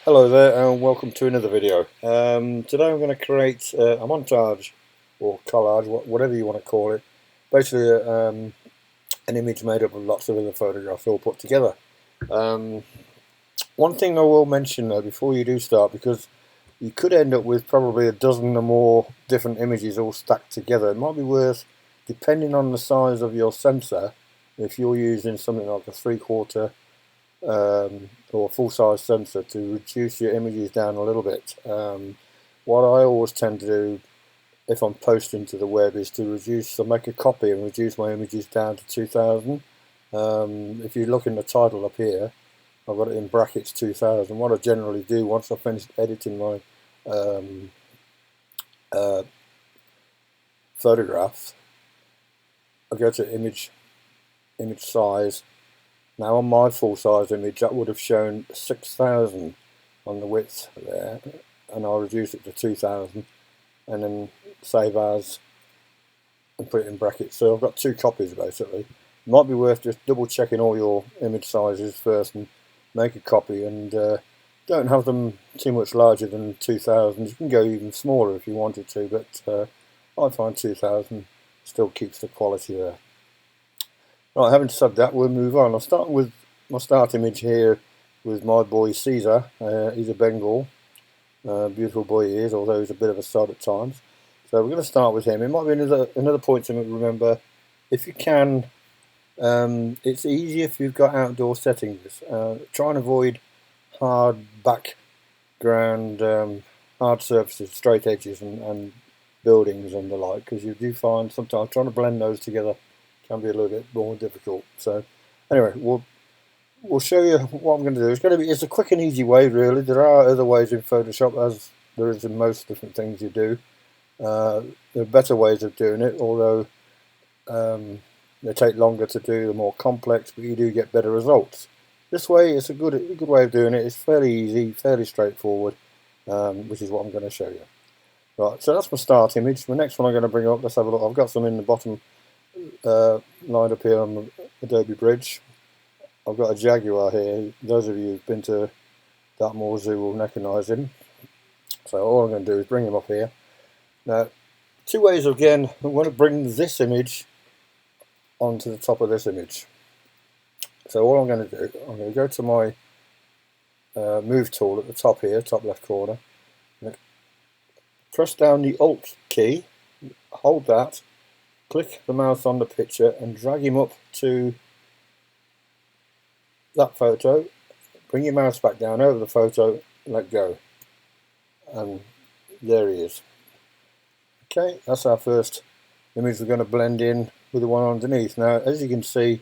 Hello there and welcome to another video. Today I'm going to create a montage or collage, whatever you want to call it. Basically an image made up of lots of other photographs all put together. One thing I will mention though before you do start, because you could end up with probably a dozen or more different images all stacked together. It might be worth, depending on the size of your sensor, if you're using something like a 3/4 or a full-size sensor, to reduce your images down a little bit. What I always tend to do if I'm posting to the web is to make a copy and reduce my images down to 2000. If you look in the title up here, I've got it in brackets 2000. What I generally do once I've finished editing my photograph, I go to image size. Now on my full-size image that would have shown 6000 on the width there, and I'll reduce it to 2000 and then save as and put it in brackets. So I've got two copies basically. It might be worth just double checking all your image sizes first and make a copy, and don't have them too much larger than 2000. You can go even smaller if you wanted to, but I find 2000 still keeps the quality there. Right, having said that, we'll move on. I'll start with my start image here with my boy Caesar. He's a Bengal. Beautiful boy he is, although he's a bit of a sod at times. So we're going to start with him. It might be another point to remember. If you can, it's easier if you've got outdoor settings. Try and avoid hard background, hard surfaces, straight edges and buildings and the like, because you do find sometimes trying to blend those together can be a little bit more difficult. So anyway, we'll show you what I'm going to do. It's a quick and easy way, really. There are other ways in Photoshop, as there is in most different things you do. There are better ways of doing it, although they take longer to do, they're more complex, but you do get better results. This way, it's a good way of doing it. It's fairly easy, fairly straightforward, which is what I'm going to show you. Right, so that's my start image. The next one I'm going to bring up, let's have a look. I've got some in the bottom lined up here on the Adobe Bridge. I've got a Jaguar here. Those of you who've been to Dartmoor Zoo will recognise him. So all I'm going to do is bring him up here. Now, two ways again. I'm going to bring this image onto the top of this image. So all I'm going to do, I'm going to go to my move tool at the top here, top left corner. Press down the Alt key, hold that, click the mouse on the picture and drag him up to that photo. Bring your mouse back down over the photo, let go, and there he is. Okay, that's our first image. We're going to blend in with the one underneath. Now, as you can see,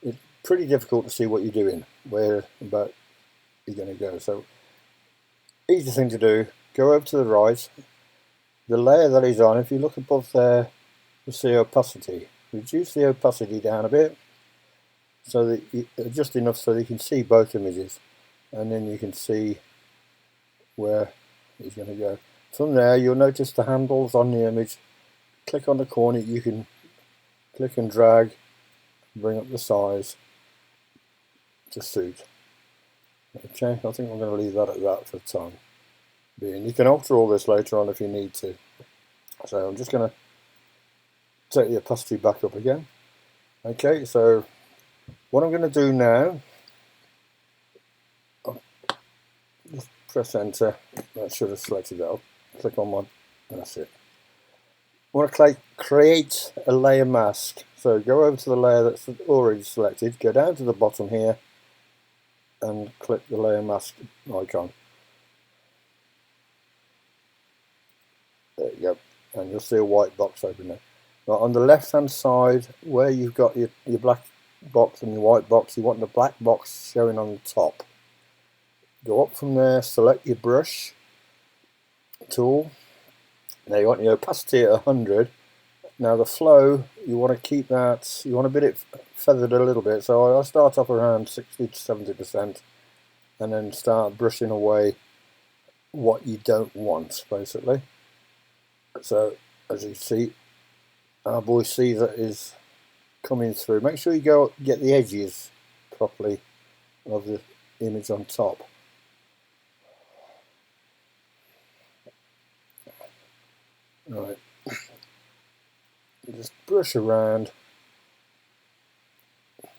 it's pretty difficult to see what you're doing, where about you're going to go. So, easy thing to do, go over to the right. The layer that he's on, if you look above there, you'll see opacity. Reduce the opacity down a bit, so that just enough so that you can see both images, and then you can see where he's going to go. From there, you'll notice the handles on the image. Click on the corner, you can click and drag, bring up the size to suit. Okay, I think I'm going to leave that at that for the time being. You can alter all this later on if you need to. So I'm just going to take the opacity back up again. Okay, so what I'm going to do now, I'll just press enter. I should have selected that. I'll click on one, that's it. I want to create a layer mask. So go over to the layer that's already selected, go down to the bottom here and click the layer mask icon. There you go, and you'll see a white box open there. Now on the left hand side, where you've got your black box and your white box, you want the black box showing on the top. Go up from there, select your brush tool. Now you want the opacity at 100. Now the flow, you want to keep that, you want to bit it feathered a little bit, so I start off around 60 to 70% and then start brushing away what you don't want, basically. So as you see, our boy Caesar is coming through. Make sure you get the edges properly of the image on top. Right, just brush around.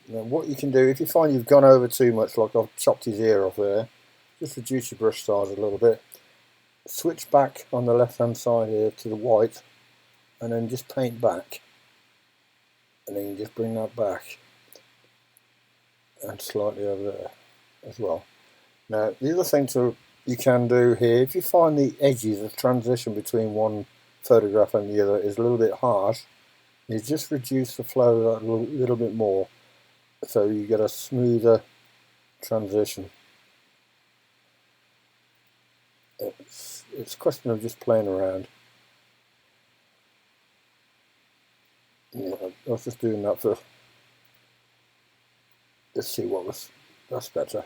Now what you can do, if you find you've gone over too much, like I've chopped his ear off there, just reduce your brush size a little bit. Switch back on the left hand side here to the white, and then just paint back. And then you just bring that back and slightly over there as well. Now the other thing you can do here, if you find the edges of transition between one photograph and the other is a little bit harsh, you just reduce the flow of that a little bit more, so you get a smoother transition. It's a question of just playing around. Yeah, I was just doing that for, let's see that's better.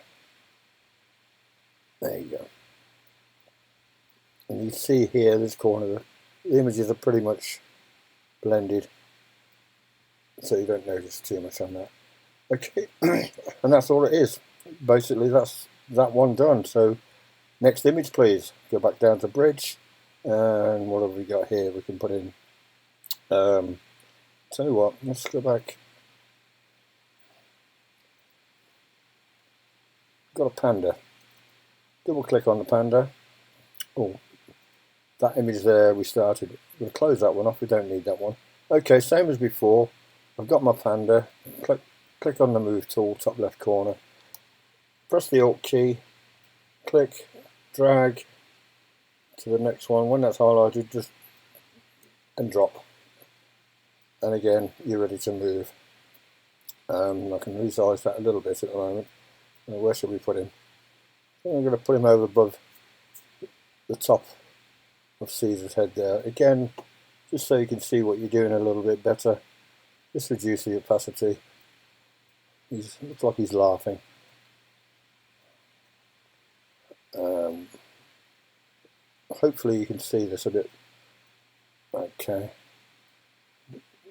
There you go. And you see here, this corner, the images are pretty much blended, so you don't notice too much on that. Okay, and that's all it is. Basically, that's that one done. So next image, please. Go back down to bridge, and what have we got here? We can put in. Tell you what, let's go back. Got a panda. Double click on the panda. Oh, that image there we started. We'll close that one off. We don't need that one. Okay, same as before. I've got my panda. Click on the move tool, top left corner. Press the Alt key. Click, drag to the next one. When that's highlighted, just and drop. And again, you're ready to move. I can resize that a little bit at the moment. Where should we put him? I think I'm going to put him over above the top of Caesar's head there. Again, just so you can see what you're doing a little bit better. Just reduce the opacity. Looks like he's laughing. Hopefully you can see this a bit. Okay.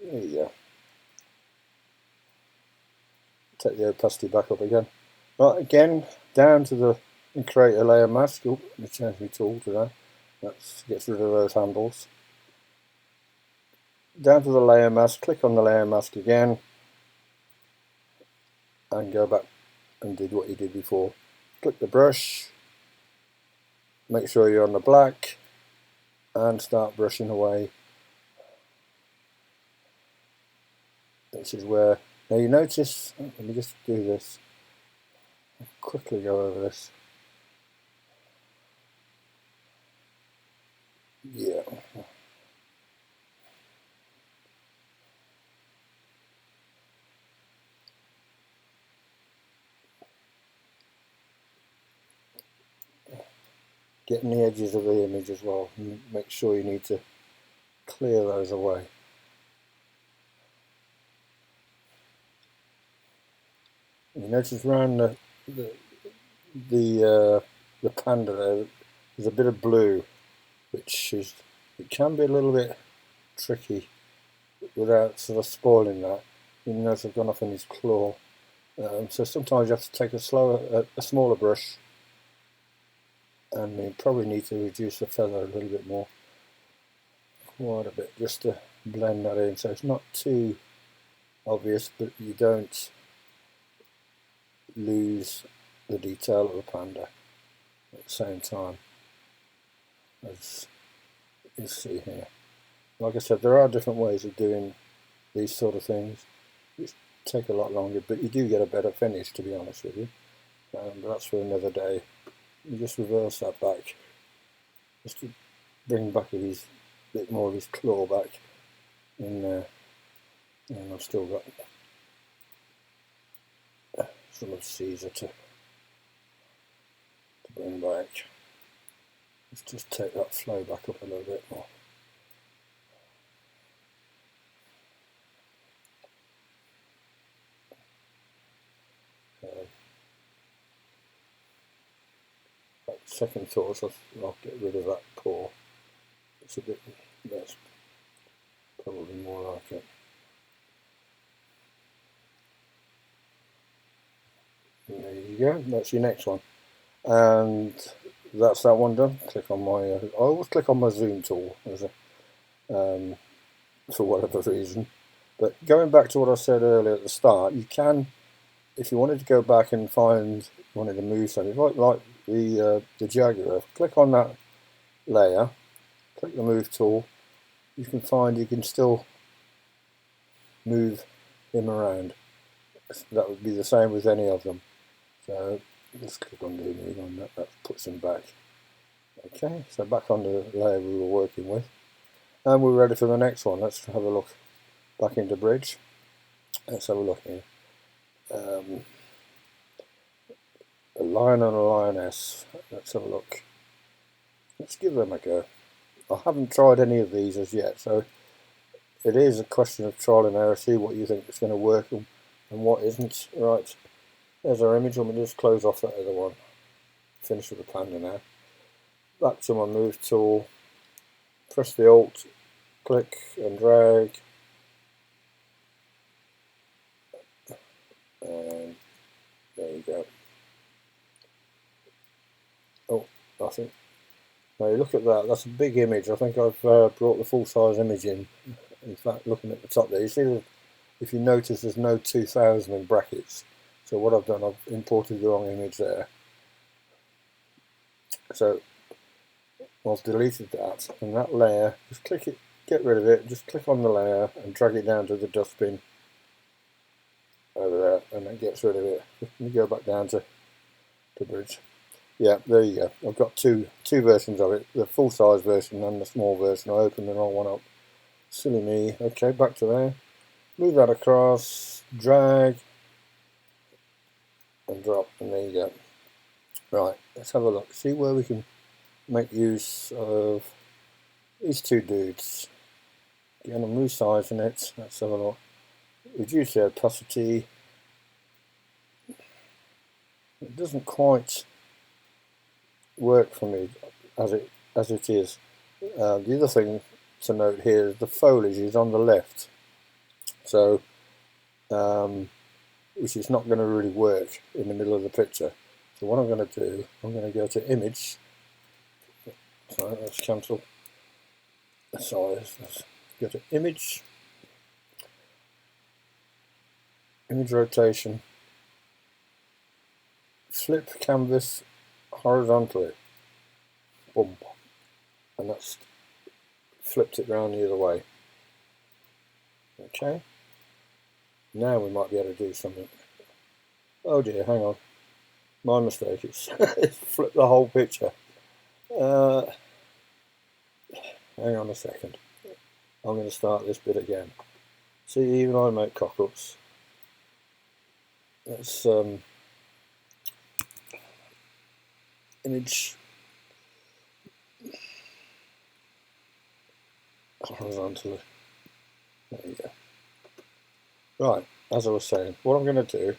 There you go. Take the opacity back up again. Right, again, down to the and create a layer mask. Oh, let me change my tool to that. That gets rid of those handles. Down to the layer mask, click on the layer mask again, and go back and do what you did before. Click the brush, make sure you're on the black, and start brushing away. This is where, now you notice, let me just do this, I'll quickly go over this. Yeah. Getting the edges of the image as well, and make sure you need to clear those away. You notice around the panda there, there's a bit of blue, which is, it can be a little bit tricky without sort of spoiling that. You notice I've gone off in his claw, so sometimes you have to take a smaller brush, and you probably need to reduce the feather a little bit more, quite a bit, just to blend that in so it's not too obvious, but you don't lose the detail of the panda at the same time, as you see here. Like I said, there are different ways of doing these sort of things, which take a lot longer, but you do get a better finish, to be honest with you. But that's for another day. You just reverse that back, just to bring back a bit more of his claw back in there. And I've still got some of Caesar to bring back. Let's just take that flow back up a little bit more. Second thoughts, I'll get rid of that paw. It's a bit, that's probably more like it. And there you go, that's your next one. And that's that one done. Click on my, I always click on my zoom tool. for whatever reason. But going back to what I said earlier at the start, you can, if you wanted to go back and find, wanted to move something, like the Jaguar, click on that layer, click the move tool, you can find you can still move him around. That would be the same with any of them. So let's click on the move on that, that puts him back. Okay, so back on the layer we were working with. And we're ready for the next one. Let's have a look back into Bridge. Let's have a look here. A lion and a lioness. Let's have a look. Let's give them a go. I haven't tried any of these as yet, so it is a question of trial and error. See what you think is going to work and what isn't. Right, there's our image. I'm going to just close off that other one. Finish with the panda now. Back to my move tool. Press the Alt, click and drag. And there you go. Oh, I think, now you look at that, that's a big image. I think I've brought the full-size image in. In fact, looking at the top there, you see that if you notice there's no 2000 in brackets. So what I've done, I've imported the wrong image there. So I've deleted that, and that layer, just click it, get rid of it, just click on the layer and drag it down to the dustbin over there, and that gets rid of it. Let me go back down to Bridge. Yeah, there you go. I've got two versions of it, the full-size version and the small version. I opened the wrong one up. Silly me. Okay, back to there. Move that across, drag, and drop, and there you go. Right, let's have a look. See where we can make use of these two dudes. Again, I'm resizing it. Let's have a look. Reduce the opacity. It doesn't quite work for me as it is. The other thing to note here is the foliage is on the left, so which is not going to really work in the middle of the picture. So what I'm going to do, I'm going to go to Image. So let's cancel the size. Let's go to Image, Image Rotation, Flip Canvas horizontally. Boom. And that's flipped it round the other way. Okay. Now we might be able to do something. Oh dear, hang on. My mistake, it's flipped the whole picture. Hang on a second. I'm going to start this bit again. See, even I make cock-ups. Let's image horizontally. There you go. Right, as I was saying, what I'm going to do,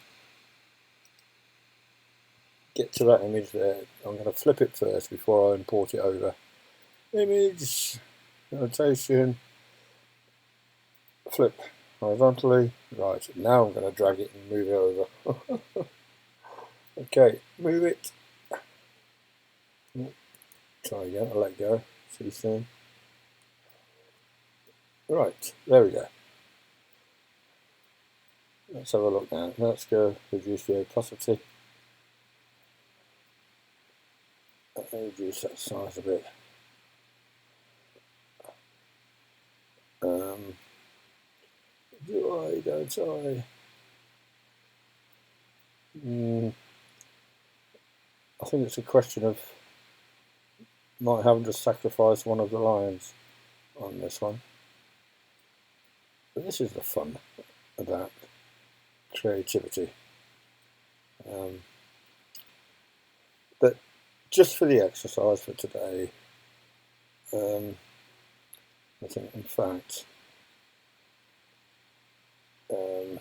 get to that image there. I'm going to flip it first before I import it over. Image, rotation, flip horizontally. Right, now I'm going to drag it and move it over. Okay, move it. Try again, I'll let go. See soon. Right, there we go. Let's have a look now. Let's go reduce the opacity. Reduce that size a bit. Do I, don't I? I think it's a question of not having to sacrifice one of the lines on this one. But this is the fun about creativity. But just for the exercise for today, I think in fact I'll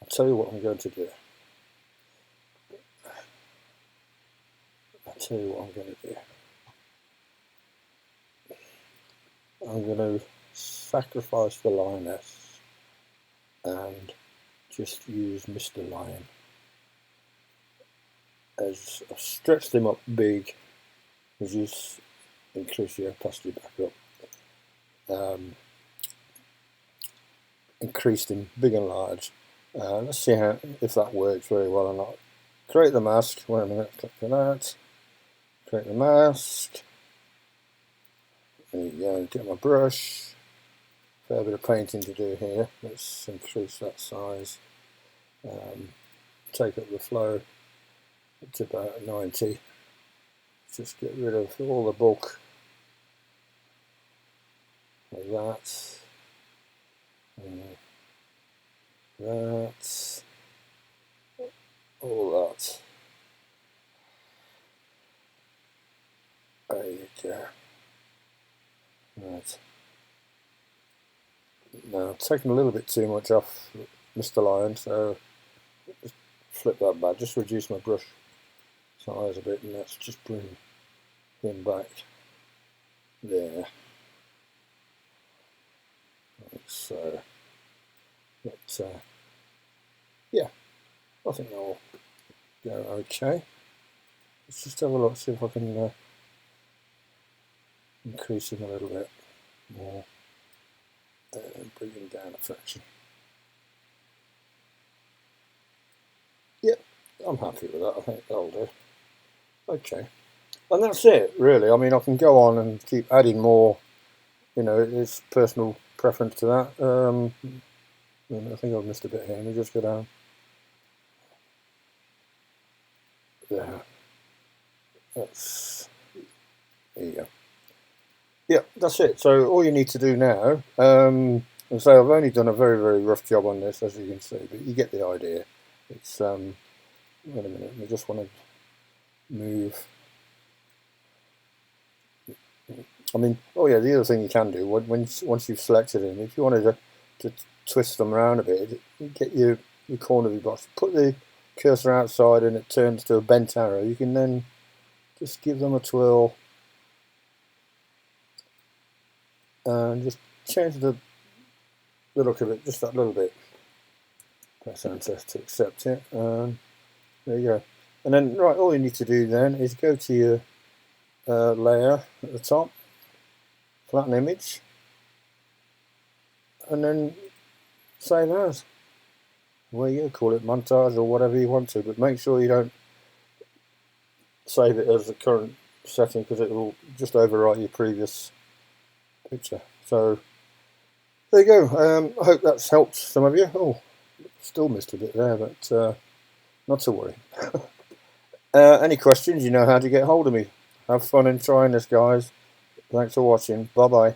tell you what I'm going to do. I'm going to sacrifice the lioness and just use Mr. Lion. As I've stretched him up big, as you increase the opacity back up, increased him big and large. Let's see if that works very well or not. Create the mask. Wait a minute, click on that. Create the mask. There you go, get my brush. Fair bit of painting to do here. Let's increase that size. Take up the flow to about 90. Just get rid of all the bulk like that. That. All that. There you go. Right. Now I've taken a little bit too much off Mr. Lion, so just flip that back, just reduce my brush size a bit, and let's just bring him back there. Like so. But yeah, I think that'll go okay. Let's just have a look, see if I can increase him a little bit more and bring him down a fraction. Yep, I'm happy with that. I think that'll do. Okay, and that's it really. I mean, I can go on and keep adding more, you know, it's personal preference to that. I think I've missed a bit here. Let me just go down there. There you go. Yeah, that's it. So all you need to do now, and so I've only done a very, very rough job on this, as you can see, but you get the idea. It's wait a minute, I just want to move. I mean, oh yeah, the other thing you can do once you've selected them, if you wanted to twist them around a bit, get your corner of your box, put the cursor outside, and it turns to a bent arrow. You can then just give them a twirl and just change the look of it just that little bit. Press enter to accept it, and there you go. And then right, all you need to do then is go to your layer at the top, flatten image, and then save as. Well, you call it montage or whatever you want to, but make sure you don't save it as the current setting, because it will just overwrite your previous picture. So there you go. I hope that's helped some of you. Oh, still missed a bit there, but not to worry. Any questions, you know how to get hold of me. Have fun in trying this, guys. Thanks for watching. Bye bye.